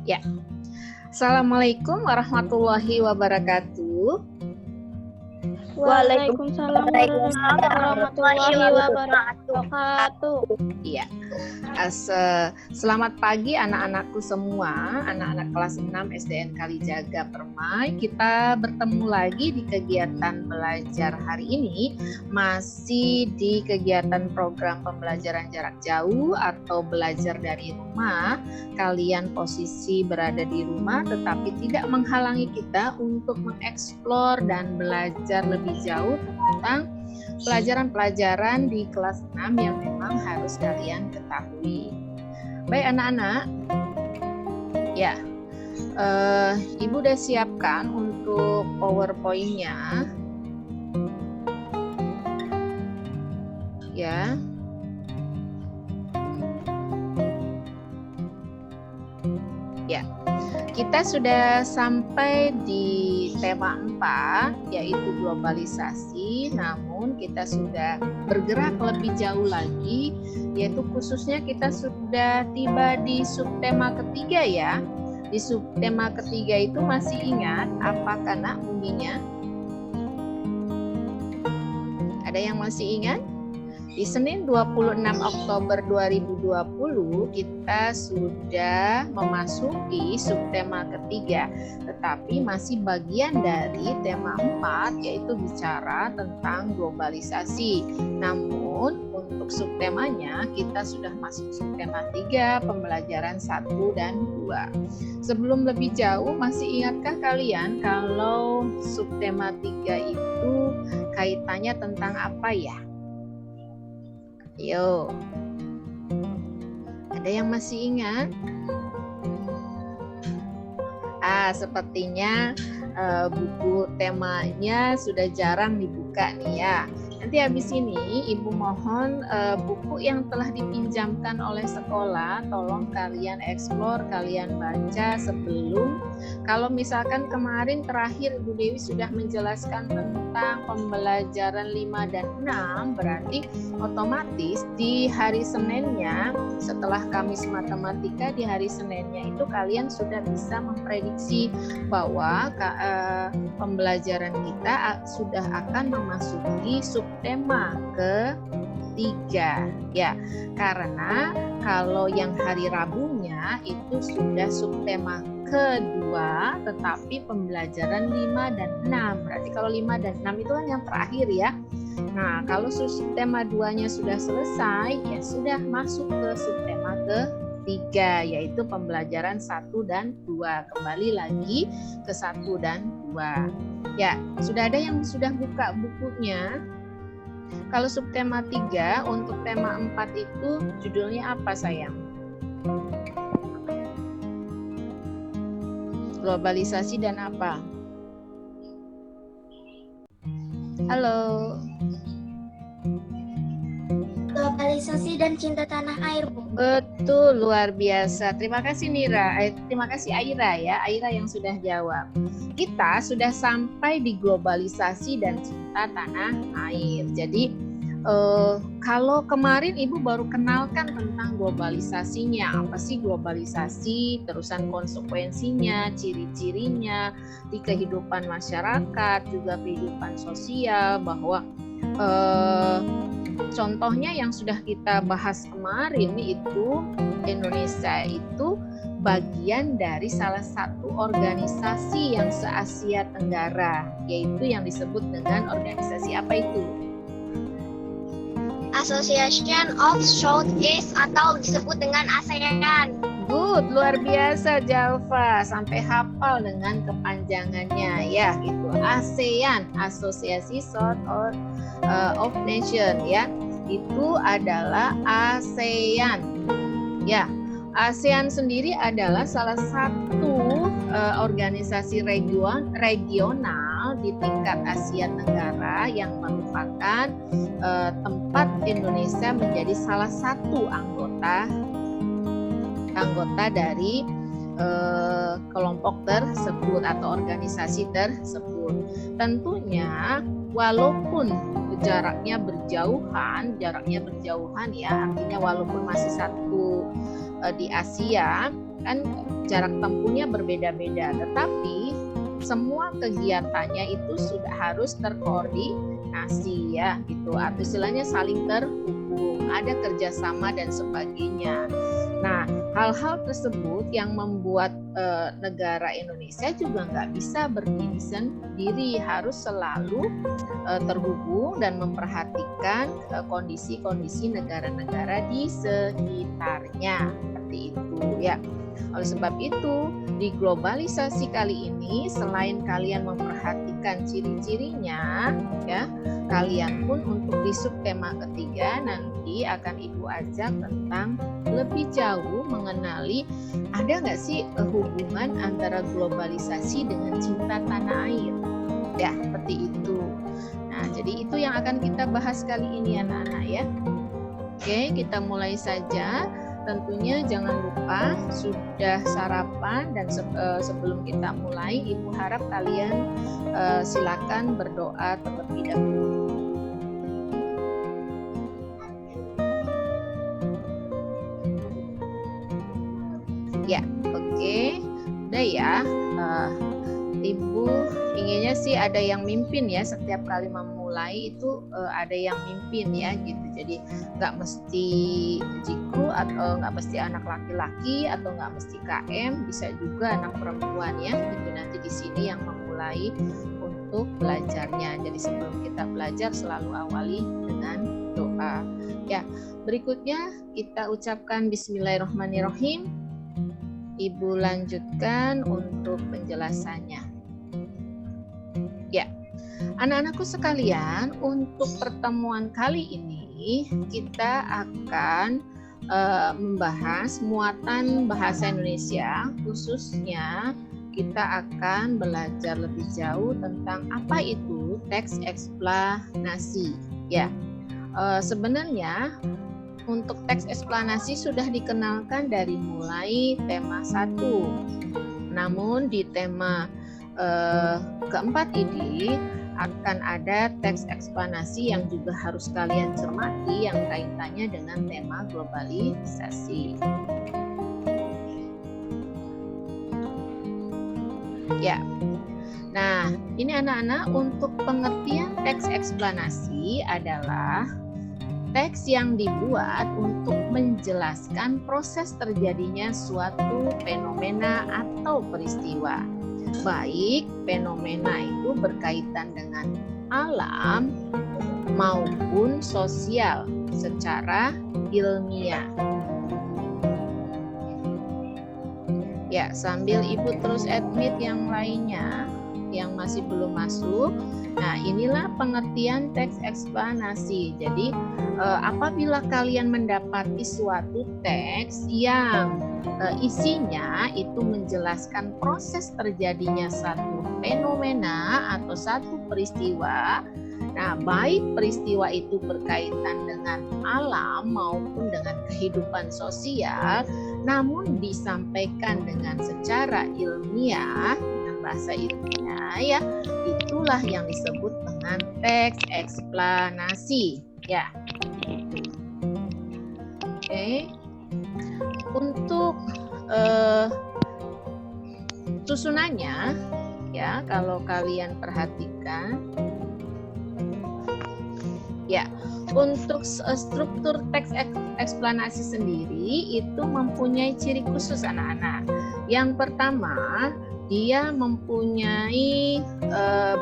Ya, Assalamualaikum warahmatullahi wabarakatuh. Waalaikumsalam warahmatullahi wabarakatuh. Iya. Selamat pagi anak-anakku semua, anak-anak kelas 6 SDN Kalijaga Permai. Kita bertemu lagi di kegiatan belajar hari ini, masih di kegiatan program pembelajaran jarak jauh atau belajar dari rumah. Kalian posisi berada di rumah tetapi tidak menghalangi kita untuk mengeksplor dan belajar lebih jauh tentang pelajaran-pelajaran di kelas 6 yang memang harus kalian ketahui. Baik anak-anak, ya, Ibu udah siapkan untuk PowerPoint-nya, ya. Ya, kita sudah sampai di tema 4, yaitu globalisasi, namun kita sudah bergerak lebih jauh lagi, yaitu khususnya kita sudah tiba di subtema ketiga ya. Di subtema ketiga itu masih ingat apa nak bunyinya? Ada yang masih ingat? Di Senin 26 Oktober 2020 kita sudah memasuki subtema ketiga, tetapi masih bagian dari tema 4 yaitu bicara tentang globalisasi. Namun untuk subtemanya kita sudah masuk subtema 3, pembelajaran 1 dan 2. Sebelum lebih jauh, masih ingatkah kalian kalau subtema 3 itu kaitannya tentang apa ya? Yo, ada yang masih ingat? Sepertinya buku temanya sudah jarang dibuka nih ya. Nanti habis ini Ibu mohon buku yang telah dipinjamkan oleh sekolah tolong kalian eksplor, kalian baca sebelum. Kalau misalkan kemarin terakhir Ibu Dewi sudah menjelaskan tentang pembelajaran 5 dan 6, berarti otomatis di hari Seninnya setelah Kamis Matematika, di hari Seninnya itu kalian sudah bisa memprediksi bahwa pembelajaran kita sudah akan memasuki subtema ketiga ya, karena kalau yang hari Rabunya itu sudah subtema kedua, tetapi pembelajaran 5 dan 6. Berarti kalau 5 dan 6 itu kan yang terakhir ya. Nah, kalau subtema 2-nya sudah selesai, ya sudah masuk ke subtema ketiga, yaitu pembelajaran 1 dan 2. Kembali lagi ke 1 dan 2. Ya, sudah ada yang sudah buka bukunya. Kalau subtema 3, untuk tema 4 itu judulnya apa sayang? Globalisasi dan apa? Halo. Globalisasi dan cinta tanah air, Bu. Betul, luar biasa. Terima kasih Nira. Terima kasih Aira ya. Aira yang sudah jawab. Kita sudah sampai di globalisasi dan cinta tanah air. Jadi kalau kemarin Ibu baru kenalkan tentang globalisasinya, apa sih globalisasi, terusan konsekuensinya, ciri-cirinya di kehidupan masyarakat, juga kehidupan sosial, bahwa contohnya yang sudah kita bahas kemarin itu Indonesia itu bagian dari salah satu organisasi yang se-Asia Tenggara, yaitu yang disebut dengan organisasi apa itu? Association of Southeast atau disebut dengan ASEAN. Good, luar biasa Jalva, sampai hafal dengan kepanjangannya ya gitu. ASEAN, Asosiasi South of Nation ya. Itu adalah ASEAN. Ya, ASEAN sendiri adalah salah satu organisasi regional di tingkat Asia Tenggara yang merupakan tempat Indonesia menjadi salah satu anggota dari kelompok tersebut atau organisasi tersebut. Tentunya walaupun jaraknya berjauhan ya, artinya walaupun masih satu di Asia, kan jarak tempuhnya berbeda-beda, tetapi semua kegiatannya itu sudah harus terkoordinasi ya gitu, atau istilahnya saling terhubung, ada kerjasama dan sebagainya. Nah, hal-hal tersebut yang membuat negara Indonesia juga nggak bisa berdiri sendiri, harus selalu terhubung dan memperhatikan kondisi-kondisi negara-negara di sekitarnya, seperti itu ya. Oleh sebab itu, di globalisasi kali ini, selain kalian memperhatikan ciri-cirinya, ya, kalian pun untuk di subtema ketiga nanti akan Ibu ajak tentang lebih jauh mengenali ada nggak sih hubungan antara globalisasi dengan cinta tanah air, ya, seperti itu. Nah, jadi itu yang akan kita bahas kali ini anak-anak ya. Oke, kita mulai saja. Tentunya jangan lupa sudah sarapan, dan sebelum kita mulai, Ibu harap kalian silakan berdoa terlebih dahulu. Ya, oke. Udah ya. Ibu inginnya sih ada yang mimpin ya, setiap kali memulai itu ada yang mimpin ya gitu. Jadi nggak mesti jiku atau nggak mesti anak laki-laki atau nggak mesti KM, bisa juga anak perempuan ya gitu. Nanti di sini yang memulai untuk belajarnya. Jadi sebelum kita belajar selalu awali dengan doa. Ya, berikutnya kita ucapkan Bismillahirrahmanirrahim. Ibu lanjutkan untuk penjelasannya. Ya, anak-anakku sekalian, untuk pertemuan kali ini kita akan membahas muatan bahasa Indonesia, khususnya kita akan belajar lebih jauh tentang apa itu teks eksplanasi. Ya, sebenarnya untuk teks eksplanasi sudah dikenalkan dari mulai tema 1. Namun di tema keempat ini akan ada teks eksplanasi yang juga harus kalian cermati yang kaitannya dengan tema globalisasi. Ya. Nah, ini anak-anak, untuk pengertian teks eksplanasi adalah teks yang dibuat untuk menjelaskan proses terjadinya suatu fenomena atau peristiwa. Baik fenomena itu berkaitan dengan alam maupun sosial secara ilmiah. Ya, sambil Ibu terus admit yang lainnya yang masih belum masuk. Nah, inilah pengertian teks eksplanasi. Jadi, apabila kalian mendapati suatu teks yang isinya itu menjelaskan proses terjadinya satu fenomena atau satu peristiwa, nah, baik peristiwa itu berkaitan dengan alam maupun dengan kehidupan sosial, namun disampaikan dengan secara ilmiah, dengan bahasa ilmiah ya, itulah yang disebut dengan teks eksplanasi ya. Oke. Untuk susunannya ya, kalau kalian perhatikan ya, untuk struktur teks eksplanasi sendiri itu mempunyai ciri khusus anak-anak. Yang pertama, dia mempunyai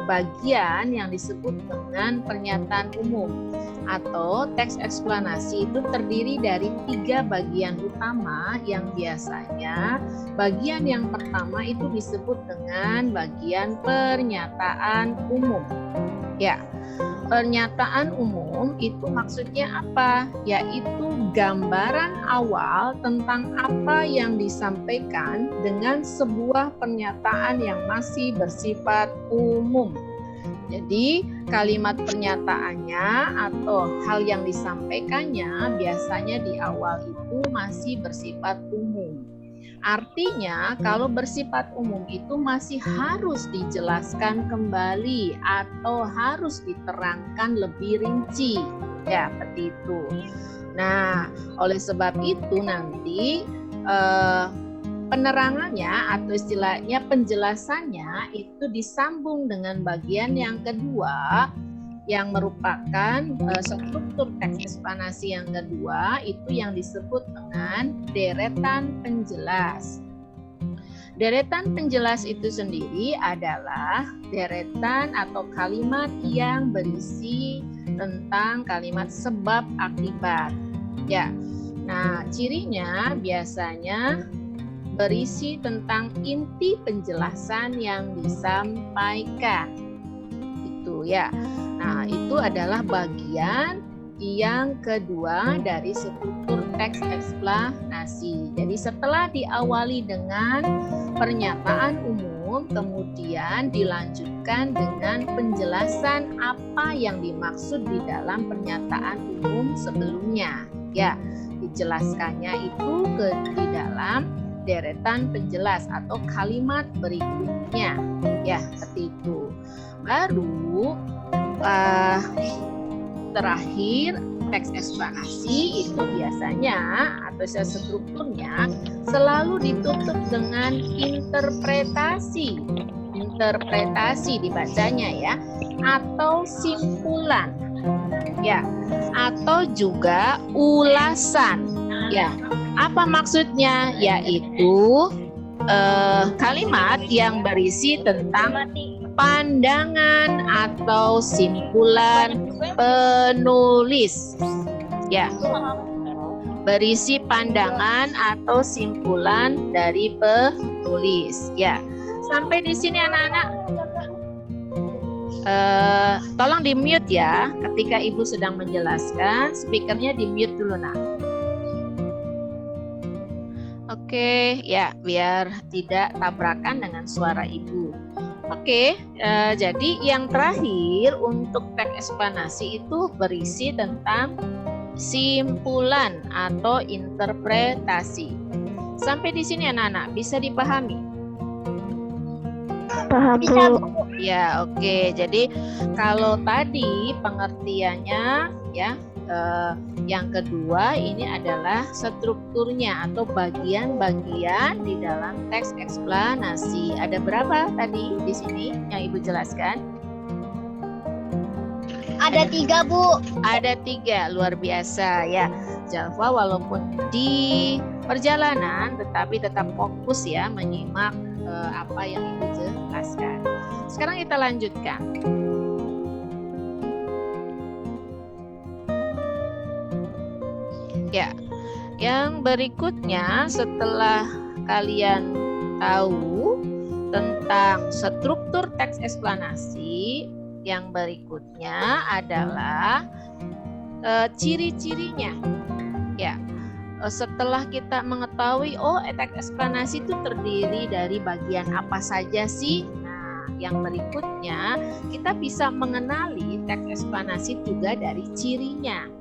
bagian yang disebut dengan pernyataan umum, atau teks eksplanasi itu terdiri dari 3 bagian utama yang biasanya bagian yang pertama itu disebut dengan bagian pernyataan umum. Ya, pernyataan umum itu maksudnya apa? Yaitu gambaran awal tentang apa yang disampaikan dengan sebuah pernyataan yang masih bersifat umum. Jadi kalimat pernyataannya atau hal yang disampaikannya biasanya di awal itu masih bersifat umum. Artinya kalau bersifat umum itu masih harus dijelaskan kembali atau harus diterangkan lebih rinci. Ya, seperti itu. Nah, oleh sebab itu nanti penerangannya atau istilahnya penjelasannya itu disambung dengan bagian yang kedua yang merupakan struktur teks eksplanasi yang kedua, itu yang disebut dengan deretan penjelas. Deretan penjelas itu sendiri adalah deretan atau kalimat yang berisi tentang kalimat sebab akibat. Ya. Nah, cirinya biasanya berisi tentang inti penjelasan yang disampaikan. Itu ya. Nah, itu adalah bagian yang kedua dari struktur teks eksplanasi. Jadi setelah diawali dengan pernyataan umum, kemudian dilanjutkan dengan penjelasan apa yang dimaksud di dalam pernyataan umum sebelumnya. Ya, dijelaskannya itu di dalam deretan penjelas atau kalimat berikutnya. Ya, seperti itu. Baru terakhir teks eksplanasi itu biasanya atau strukturnya selalu ditutup dengan interpretasi dibacanya ya, atau simpulan ya, atau juga ulasan ya. Apa maksudnya? Yaitu kalimat yang berisi tentang pandangan atau simpulan penulis ya, berisi pandangan atau simpulan dari penulis ya. Sampai di sini anak-anak tolong di mute ya ketika ibu sedang menjelaskan, speakernya di mute dulu nak. Oke ya, biar tidak tabrakan dengan suara ibu. Oke, jadi yang terakhir untuk teks eksplanasi itu berisi tentang simpulan atau interpretasi. Sampai di sini anak-anak bisa dipahami? Paham Bu. Ya, oke. Jadi kalau tadi pengertiannya ya, yang kedua ini adalah strukturnya atau bagian-bagian di dalam teks eksplanasi. Ada berapa tadi di sini yang ibu jelaskan? Ada 3 Bu. Ada 3, luar biasa ya. Jalfa walaupun di perjalanan tetapi tetap fokus ya menyimak apa yang ibu jelaskan. Sekarang kita lanjutkan. Ya, yang berikutnya setelah kalian tahu tentang struktur teks eksplanasi, yang berikutnya adalah ciri-cirinya. Ya, setelah kita mengetahui teks eksplanasi itu terdiri dari bagian apa saja sih? Nah, yang berikutnya kita bisa mengenali teks eksplanasi juga dari cirinya.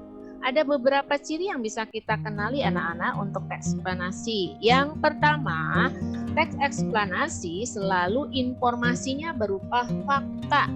Ada beberapa ciri yang bisa kita kenali anak-anak untuk teks eksplanasi. Yang pertama, teks eksplanasi selalu informasinya berupa fakta.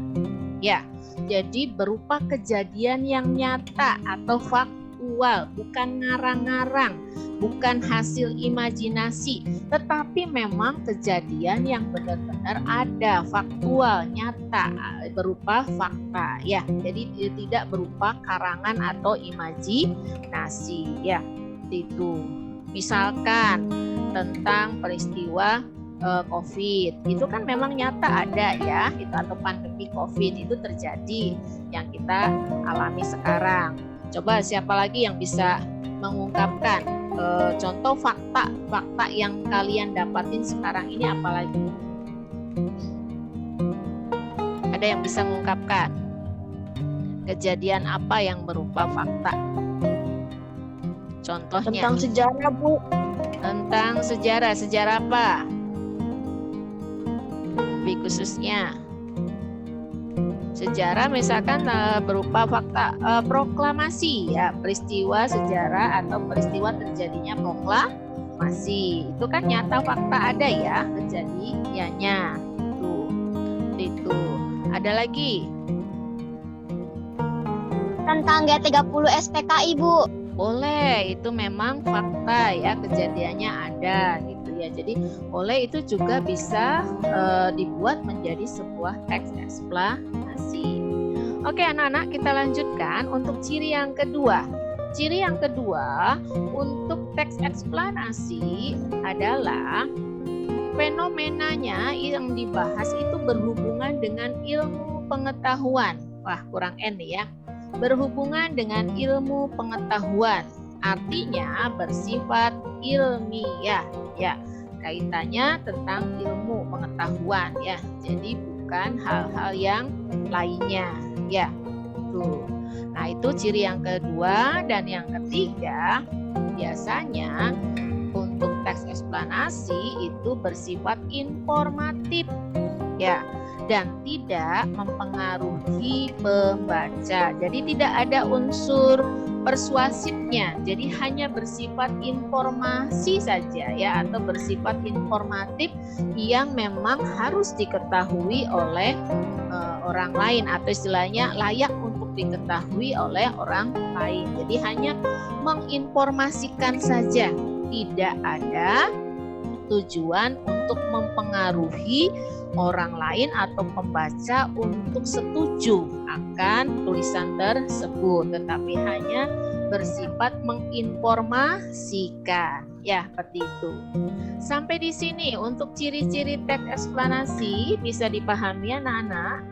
Ya, jadi berupa kejadian yang nyata atau faktual, bukan ngarang-ngarang, bukan hasil imajinasi, tetapi memang kejadian yang benar-benar ada, faktual, nyata, berupa fakta ya. Jadi tidak berupa karangan atau imajinasi ya. Itu misalkan tentang peristiwa COVID, itu kan memang nyata ada ya, itu atau pandemi COVID itu terjadi yang kita alami sekarang. Coba siapa lagi yang bisa mengungkapkan contoh fakta yang kalian dapatin sekarang ini apalagi? Ada yang bisa mengungkapkan kejadian apa yang berupa fakta? Contohnya Tentang sejarah Bu. tentang sejarah apa? Lebih khususnya sejarah misalkan berupa fakta proklamasi ya, peristiwa sejarah atau peristiwa terjadinya proklamasi itu kan nyata fakta ada ya kejadiannya. Itu ada lagi Tentang G30 SPKI Bu. boleh, itu memang fakta ya, kejadiannya ada gitu ya. Jadi oleh itu juga bisa dibuat menjadi sebuah teks eksplanasi. Oke anak-anak, kita lanjutkan untuk ciri yang kedua. Ciri yang kedua untuk teks eksplanasi adalah fenomenanya yang dibahas itu berhubungan dengan ilmu pengetahuan. Wah, kurang N nih ya. Berhubungan dengan ilmu pengetahuan. Artinya bersifat ilmiah ya. Kaitannya tentang ilmu pengetahuan ya. Jadi bukan hal-hal yang lainnya ya. Tuh. Nah, itu ciri yang kedua. Dan yang ketiga, biasanya untuk teks eksplanasi itu bersifat informatif ya, dan tidak mempengaruhi pembaca. Jadi tidak ada unsur persuasifnya. Jadi hanya bersifat informasi saja ya, atau bersifat informatif yang memang harus diketahui oleh orang lain, atau istilahnya layak untuk diketahui oleh orang lain. Jadi hanya menginformasikan saja, tidak ada tujuan untuk mempengaruhi orang lain atau pembaca untuk setuju akan tulisan tersebut, tetapi hanya bersifat menginformasikan ya, seperti itu. Sampai di sini untuk ciri-ciri teks eksplanasi bisa dipahami anak-anak?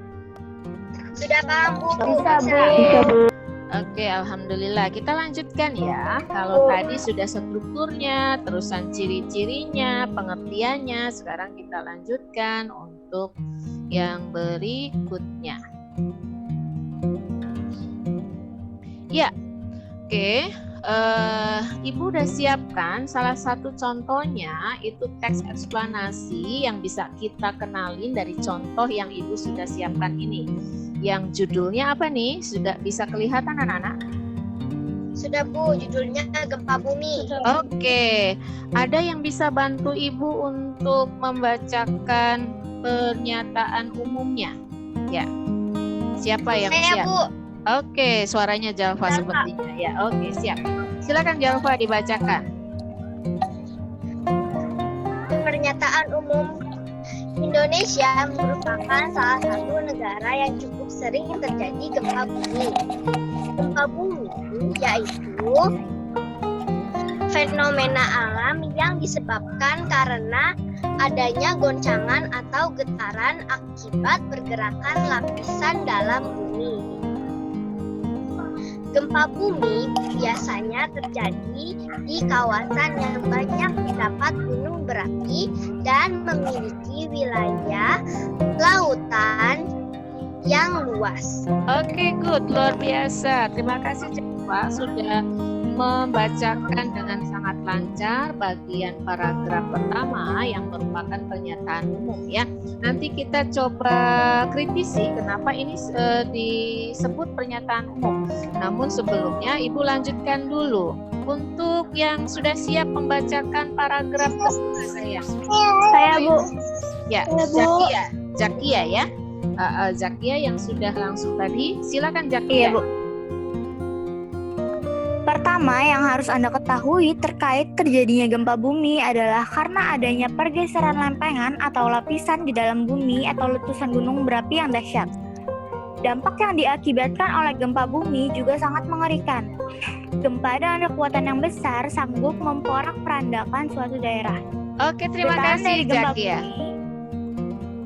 Sudah paham Bu? Bisa Bu. Oke, alhamdulillah. Kita lanjutkan ya. Kalau tadi sudah strukturnya, terusan ciri-cirinya, pengertiannya, sekarang kita lanjutkan untuk yang berikutnya. Ya, oke. Ibu udah siapkan salah satu contohnya, itu teks eksplanasi yang bisa kita kenalin dari contoh yang Ibu sudah siapkan ini. Yang judulnya apa nih? Sudah bisa kelihatan anak-anak? Sudah Bu, judulnya Gempa Bumi. Oke, ada yang bisa bantu Ibu untuk membacakan pernyataan umumnya? Ya, siapa yang Saya siap? Bu. Oke, suaranya Jalfa sepertinya ya. Oke, siap. Silakan Jalfa dibacakan. Pernyataan umum, Indonesia merupakan salah satu negara yang cukup sering terjadi gempa bumi. Gempa bumi yaitu fenomena alam yang disebabkan karena adanya goncangan atau getaran akibat pergerakan lapisan dalam bumi. Gempa bumi biasanya terjadi di kawasan yang banyak terdapat gunung berapi dan memiliki wilayah lautan yang luas. Oke, good, luar biasa. Terima kasih Jalfa sudah membacakan dengan sangat lancar bagian paragraf pertama yang merupakan pernyataan umum ya. Nanti kita coba kritisi kenapa ini disebut pernyataan umum. Namun sebelumnya Ibu lanjutkan dulu. Untuk yang sudah siap membacakan paragraf kedua saya Bu. Ya, Zakia ya. Zakia yang sudah langsung tadi. Silakan Zakia. Iya, Bu. Pertama yang harus Anda ketahui terkait terjadinya gempa bumi adalah karena adanya pergeseran lempengan atau lapisan di dalam bumi atau letusan gunung berapi yang dahsyat. Dampak yang diakibatkan oleh gempa bumi juga sangat mengerikan. Gempa dengan kekuatan yang besar sanggup memporak-porandakan suatu daerah. Oke, terima Getaran kasih dari gempa Zakia. bumi.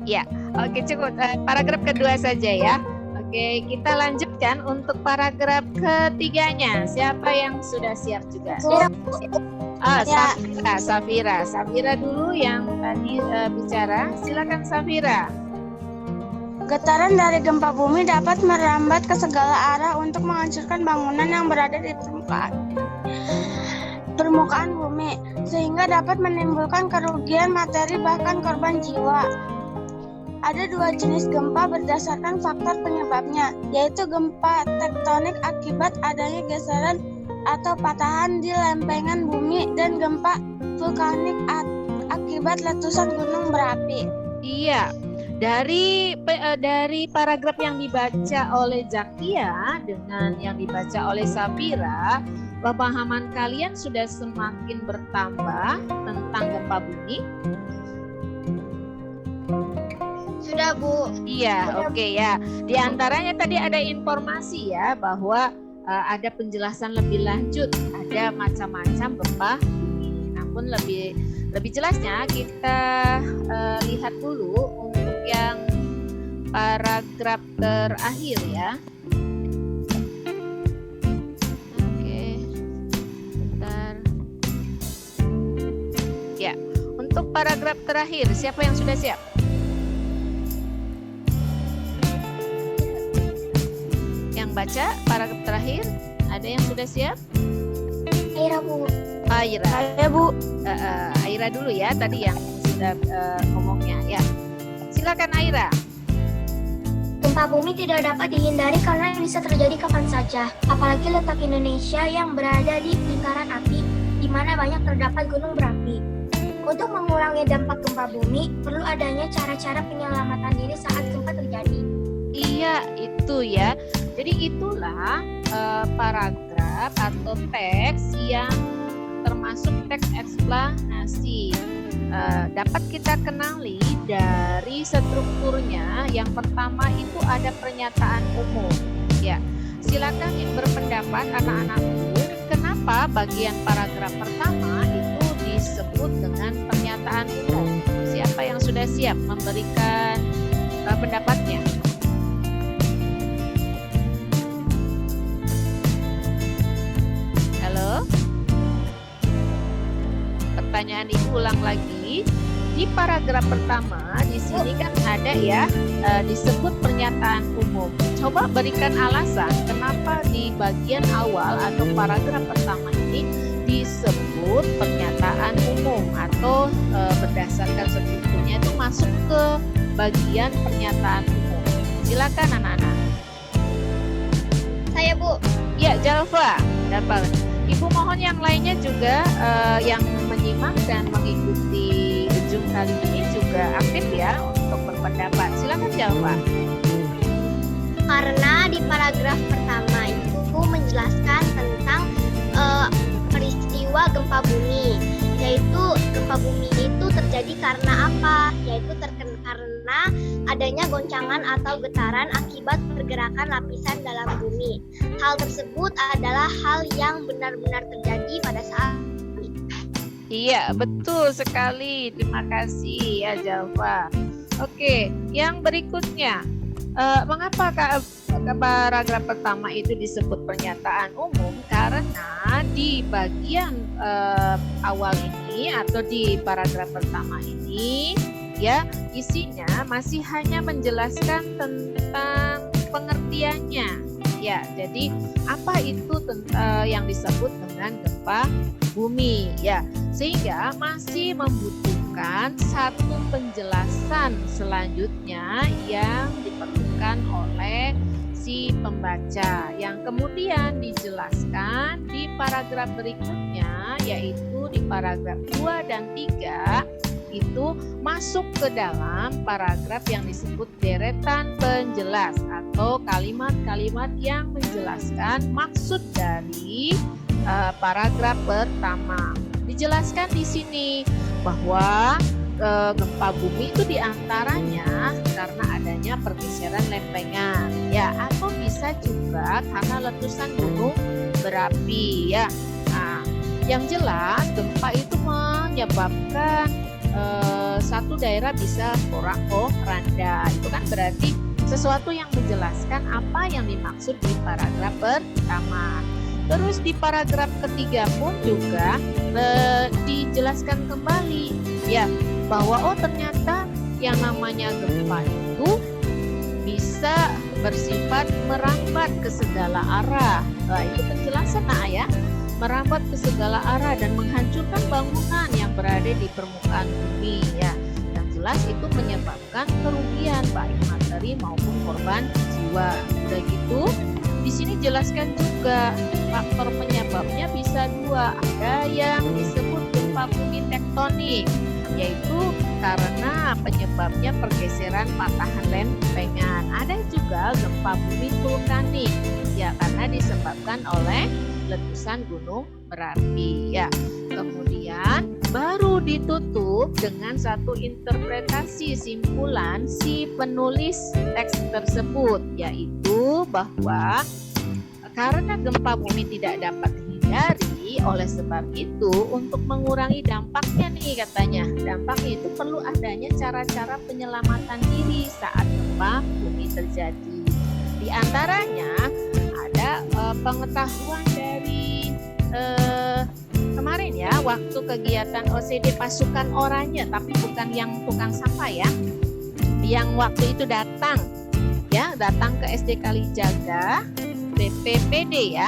Ya, oke cukup. Paragraf kedua saja ya. Oke, kita lanjutkan untuk paragraf ketiganya. Siapa yang sudah siap juga? Safira. Safira dulu yang tadi bicara. Silakan Safira. Getaran dari gempa bumi dapat merambat ke segala arah untuk menghancurkan bangunan yang berada di permukaan bumi, sehingga dapat menimbulkan kerugian materi bahkan korban jiwa. Ada dua jenis gempa berdasarkan faktor penyebabnya, yaitu gempa tektonik akibat adanya geseran atau patahan di lempengan bumi dan gempa vulkanik akibat letusan gunung berapi. Iya. Dari paragraf yang dibaca oleh Zakia dengan yang dibaca oleh Safira, pemahaman kalian sudah semakin bertambah tentang gempa bumi? Sudah, Bu. Iya, oke ya. Di antaranya tadi ada informasi ya bahwa ada penjelasan lebih lanjut, ada macam-macam gempa bumi. Namun lebih jelasnya kita lihat dulu untuk yang paragraf terakhir ya. Oke, bentar. Ya, untuk paragraf terakhir, siapa yang sudah siap? Yang baca paragraf terakhir, ada yang sudah siap? Aira, Bu. Aira. Ya, Bu. Aira dulu ya, tadi yang sudah ngomongnya ya. Silakan Aira. Gempa bumi tidak dapat dihindari karena bisa terjadi kapan saja, apalagi letak Indonesia yang berada di lingkaran api, di mana banyak terdapat gunung berapi. Untuk mengurangi dampak gempa bumi, perlu adanya cara-cara penyelamatan diri saat gempa terjadi. Iya, itu ya. Jadi itulah paragraf atau teks yang termasuk teks eksplanasi. Dapat kita kenali dari strukturnya. Yang pertama itu ada pernyataan umum. Ya, silakan berpendapat anak-anakku. Kenapa bagian paragraf pertama itu disebut dengan pernyataan umum? Siapa yang sudah siap memberikan pendapatnya? Halo? Pertanyaan ibu ulang lagi. Di paragraf pertama di sini kan ada ya disebut pernyataan umum. Coba berikan alasan kenapa di bagian awal atau paragraf pertama ini disebut pernyataan umum atau berdasarkan strukturnya itu masuk ke bagian pernyataan umum. Silakan anak-anak. Saya, Bu. Ya, Jalva. Dapat. Ibu mohon yang lainnya juga yang menyimak dan mengikuti ujung kali ini juga aktif ya untuk berpendapat. Silakan Jalva. Karena di paragraf pertama itu menjelaskan tentang peristiwa gempa bumi, yaitu gempa bumi itu terjadi karena apa? Yaitu karena adanya goncangan atau getaran akibat pergerakan lapisan dalam bumi. Hal tersebut adalah hal yang benar-benar terjadi pada saat ini. Iya, betul sekali. Terima kasih ya Jalva. Oke, yang berikutnya. Mengapa paragraf pertama itu disebut pernyataan umum? Karena di bagian awal ini atau di paragraf pertama ini ya isinya masih hanya menjelaskan tentang pengertiannya. Ya, jadi apa itu yang disebut dengan gempa bumi ya, sehingga masih membutuhkan satu penjelasan selanjutnya yang diperlukan oleh si pembaca yang kemudian dijelaskan di paragraf berikutnya, yaitu di paragraf 2 dan 3 itu masuk ke dalam paragraf yang disebut deretan penjelas atau kalimat-kalimat yang menjelaskan maksud dari paragraf pertama. Dijelaskan di sini bahwa gempa bumi itu diantaranya karena adanya pergeseran lempengan ya, atau bisa juga karena letusan gunung berapi ya. Nah, yang jelas gempa itu menyebabkan satu daerah bisa porak-poranda. Itu kan berarti sesuatu yang menjelaskan apa yang dimaksud di paragraf pertama. Terus di paragraf ketiga pun juga dijelaskan kembali ya bahwa ternyata yang namanya gempa itu bisa bersifat merambat ke segala arah. Itu penjelasan ya, merambat ke segala arah dan menghancurkan bangunan yang berada di permukaan bumi ya. Yang jelas itu menyebabkan kerugian baik materi maupun korban jiwa. Udah gitu, di sini jelaskan juga faktor penyebabnya bisa dua. Ada yang disebut gempa bumi tektonik, yaitu karena Apa penyebabnya pergeseran patahan lempengan? Ada juga gempa bumi vulkanik, ya karena disebabkan oleh letusan gunung berapi. Ya, kemudian baru ditutup dengan satu interpretasi simpulan si penulis teks tersebut, yaitu bahwa karena gempa bumi tidak dapat dihindari, oleh sebab itu untuk mengurangi dampaknya nih katanya, dampaknya itu perlu adanya cara-cara penyelamatan diri saat gempa bumi terjadi. Di antaranya ada pengetahuan dari kemarin ya, waktu kegiatan OCD pasukan oranye, tapi bukan yang tukang sampah ya, yang waktu itu datang ke SD Kalijaga, BPPD ya.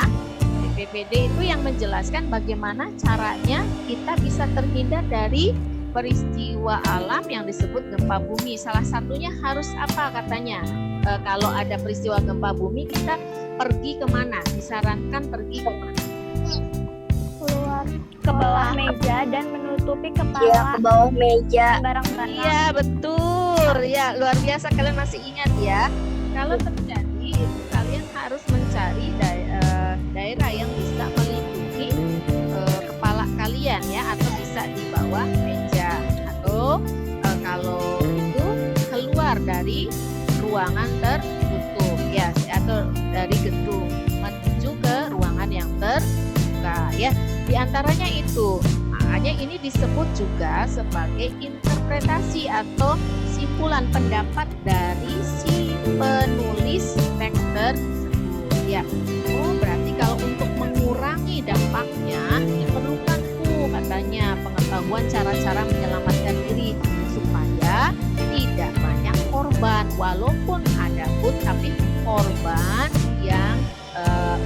BPPD itu yang menjelaskan bagaimana caranya kita bisa terhindar dari peristiwa alam yang disebut gempa bumi. Salah satunya harus apa katanya? Kalau ada peristiwa gempa bumi, kita pergi kemana? Disarankan pergi kemana? Keluar. Ke bawah meja dan menutupi kepala. Iya, ke bawah meja. Barang-barang. Iya betul, ya luar biasa, kalian masih ingat ya. Kalau terjadi itu kalian harus mencari daerah yang bisa melindungi kepala kalian ya, atau bisa di bawah meja, atau kalau itu keluar dari ruangan tertutup ya, atau dari gedung menuju ke ruangan yang terbuka ya. Di antaranya itu, makanya ini disebut juga sebagai interpretasi atau simpulan pendapat dari si penulis teks tersebut ya. Oh, berarti kalau untuk mengurangi dampaknya diperlukan katanya pengetahuan cara-cara menyelamatkan diri supaya tidak banyak korban, walaupun ada pun tapi korban yang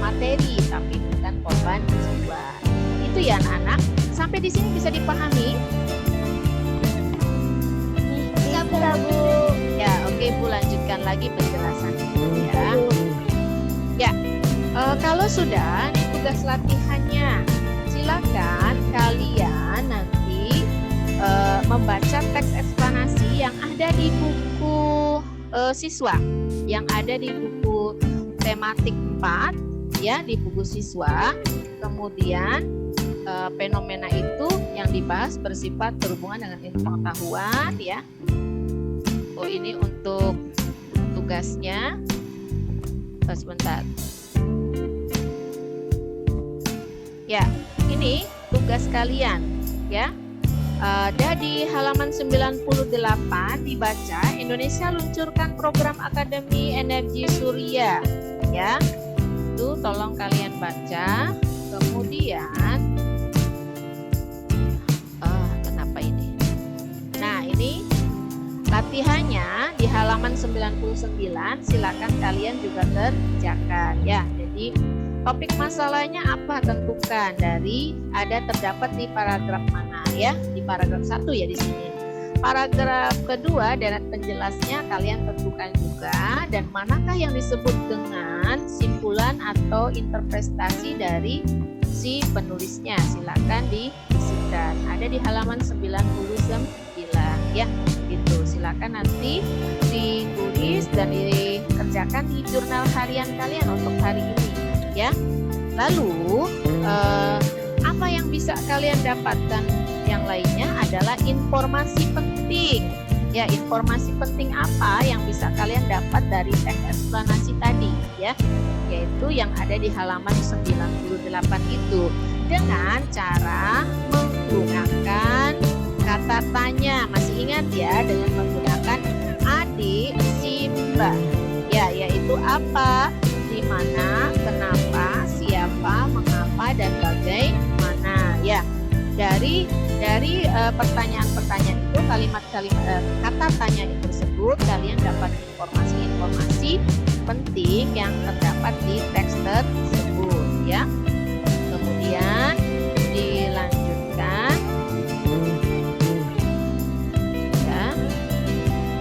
materi tapi bukan korban jiwa. Itu ya anak-anak. Sampai di sini bisa dipahami? Bisa Bu. Ya, oke Bu, lanjutkan lagi penjelasan ya. Ya, kalau sudah, ini tugas latihannya. Silakan kalian nanti membaca teks eksplanasi yang ada di buku siswa, yang ada di buku tematik 4 ya, di buku siswa. Kemudian fenomena itu yang dibahas bersifat berhubungan dengan ilmu pengetahuan ya. Oh, ini untuk tugasnya. Sebentar. Ya, ini tugas kalian ya. Ada di halaman 98 dibaca, Indonesia luncurkan program Akademi Energi Surya ya. Itu tolong kalian baca. Kemudian kenapa ini? Nah, ini latihannya di halaman 99, silakan kalian juga kerjakan ya. Jadi topik masalahnya apa, tentukan dari terdapat di paragraf mana ya, di paragraf 1 ya di sini. Paragraf kedua deret penjelasnya kalian tentukan juga, dan manakah yang disebut dengan simpulan atau interpretasi dari si penulisnya, silakan diisikan. Ada di halaman 99 ya. Gitu. Silakan nanti ditulis dan dikerjakan di jurnal harian kalian untuk hari ini ya. Lalu apa yang bisa kalian dapatkan yang lainnya adalah informasi penting ya. Informasi penting apa yang bisa kalian dapat dari teks eksplanasi tadi ya, yaitu yang ada di halaman 98 itu, dengan cara menggunakan kata tanya. Masih ingat ya, dengan menggunakan adik, simba ya, yaitu apa, di mana, kenapa, siapa, mengapa, dan bagaimana ya. Dari pertanyaan-pertanyaan itu, kalimat-kalimat kata tanya tersebut, kalian dapat informasi-informasi penting yang terdapat di teks tersebut ya. Kemudian dilanjutkan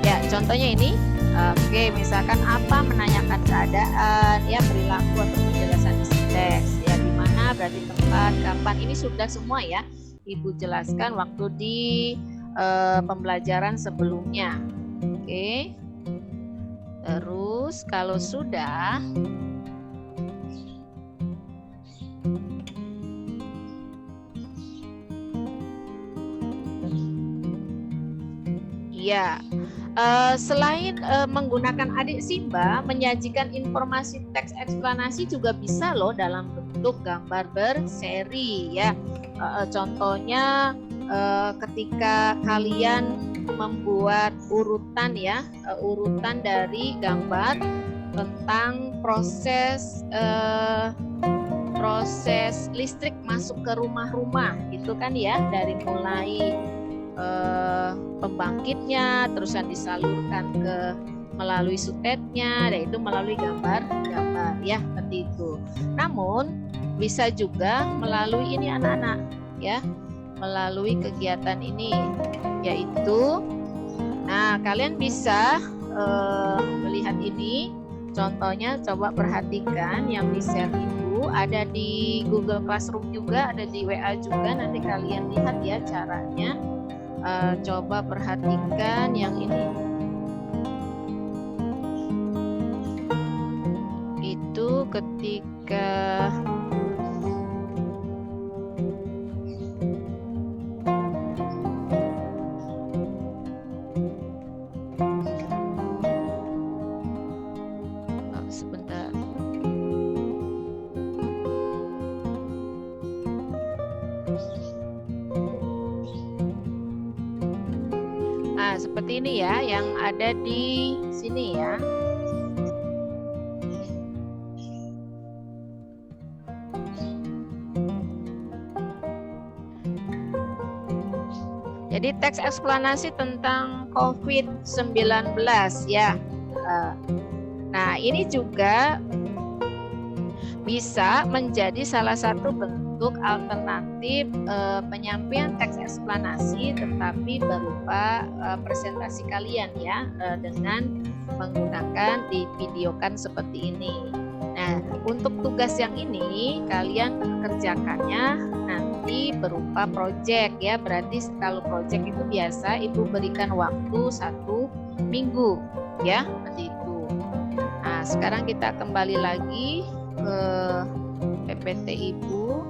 ya, contohnya ini. Oke, misalkan apa, menanyakan keadaan ya, perilaku atau penjelasan isi teks ya, di mana, berarti tempat, kapan, ini sudah semua ya Ibu jelaskan waktu di pembelajaran sebelumnya. Oke. Terus kalau sudah, ya, selain menggunakan adik Simba, menyajikan informasi teks eksplanasi juga bisa loh dalam bentuk gambar berseri ya. Contohnya ketika kalian membuat urutan ya, urutan dari gambar tentang proses listrik masuk ke rumah-rumah gitu kan ya, dari mulai pembangkitnya, terus yang disalurkan melalui sutetnya, yaitu melalui gambar-gambar ya, seperti itu. Namun bisa juga melalui ini anak-anak ya, melalui kegiatan ini, yaitu, nah kalian bisa melihat ini, contohnya coba perhatikan yang di share itu ada di Google Classroom juga, ada di WA juga, nanti kalian lihat ya caranya. Coba perhatikan yang ini. Itu ketika sebentar. Nah, seperti ini ya, yang ada di sini ya. Jadi teks eksplanasi tentang COVID-19 ya. Nah, ini juga bisa menjadi salah satu bentuk alternatif penyampaian teks eksplanasi, tetapi berupa presentasi kalian ya, dengan menggunakan divideokan seperti ini. Nah, untuk tugas yang ini kalian kerjakannya nanti berupa project ya. Berarti kalau project itu biasa Ibu berikan waktu 1 minggu ya, seperti itu. Nah, sekarang kita kembali lagi ke PPT Ibu.